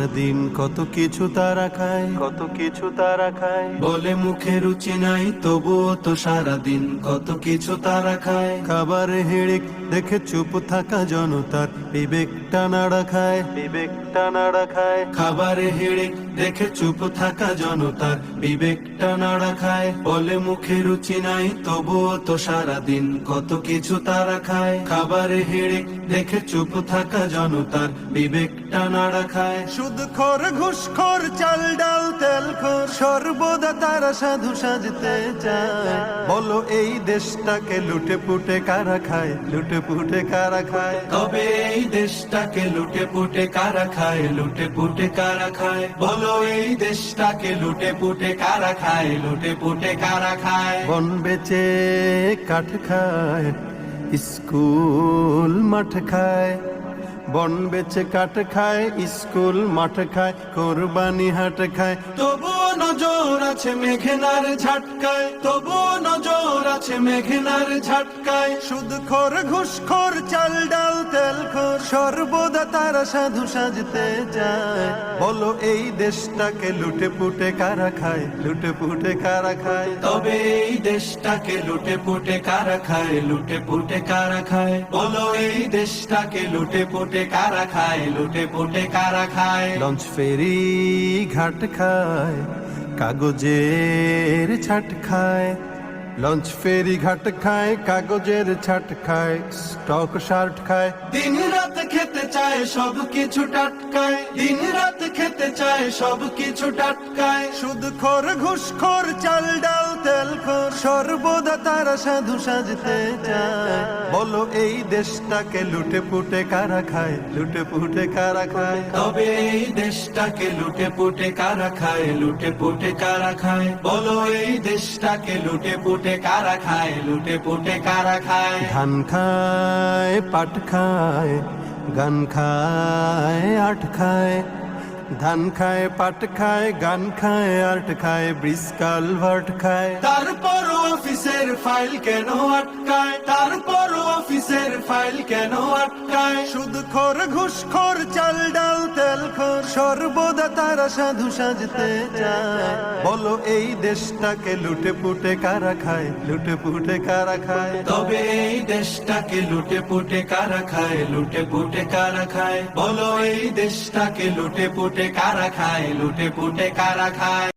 সারাদিন কত কিছু তারা খায়, কত কিছু তারা খায়। বলে মুখে রুচি নাই তবুও তো সারাদিন কত কিছু তারা খায়। খাবারে হিড়িক দেখে চুপ থাকা জনতার বিবেকটা নাড়া খায়, বিবেকটা নাড়া খায়। খাবারে হিড়িক দেখে চুপ থাকা জনতার বিবেকটা নাড়া খায়। বলে মুখে রুচি নাই তবুও তো সারাদিন কত কিছু তারা খায়। খাবারে হিড়িক দেখে চুপ থাকা জনতার বিবেকটা নাড়া খায়। সুদখোর ঘুষখোর চাল ডাল তেলখোর সর্বদা তারা সাধু সাজতে চায়। বলো এই দেশটাকে লুটে পুটে কারা খায়, লুটে পুটে কারা খায়। তবে এই দেশটাকে লুটে পুটে কারা খায়, লুটে পুটে কারা খায়। বলো এই দেশটাকে লুটে পুটে কারা খায়, লুটে পুটে কারা খায়। বন বেচে কাঠ খায়, স্কুল মাঠ খায়। বন বেচে কাঠ খায়, স্কুল মাঠ খায়, কোরবানি হাট খায়। তবুও নজর আছে মেঘনার ঝাটকায়, তবুও নজর আছে মেঘনার ঝাটকায়। সুদখোর ঘুষখোর চাল ডাল তেলখোর সর্বদা তারা সাধু সাজতে চায়। বলো এই দেশটাকে লুটে পুটে কারা খায়, লুটে পুটে কারা খায়। তবে এই দেশটাকে লুটে পুটে কারা খায়, লুটে পুটে কারা খায়। বলো এই দেশটাকে লুটে পুটে কারা খায়, লুটে পুটে কারা খায়। লঞ্চ ফেরি ঘাট খায়, কাগজের ছাট খায়। লঞ্চ ফেরি ঘাট খায়, কাগজের ছাট খায়, স্টক শার্ট খায়। দিন রাত খেতে চায় সব কিছু টাটকায়, দিন রাত খেতে চায় সব কিছু টাটকায়। সুদখোর ঘুষখোর চাল ডাল তেলখোর সর্বদা তারা সাধু সাজতে চায়। বলো এই দেশটাকে লুটে পুটে কারা খায়, লুটে পুটে কারা খায়। তবে এই দেশটাকে লুটে পুটে কারা খায়, লুটে পুটে কারা খায়। বলো এই দেশটাকে লুটে পুটে কারা খায়, লুটে পুটে কারা খায়। ধান খায়, পাট খায়, গান খায়, আট খায়। ধান খায়, পাট খায়, গান খায়, আর্ট খায়, ব্রিজ কালভার্ট খায়। তারপর অফিসের ফাইল কেন আটকায়, তারপর অফিসের ফাইল কেন আটকায়। সুদখোর ঘুষখোর চাল ডাল তেলখোর সর্বদা তারা সাধু সাজতে চায়। বলো এই দেশটাকে লুটে পুটে কারা খায়, লুটে পুটে কারা খায়। তবে এই দেশটাকে লুটে পুটে কারা খায়, লুটে পুটে কারা খায়। বলো এই দেশটাকে লুটে পুটে কারা খায়, লুটে পুটে কারা খায়।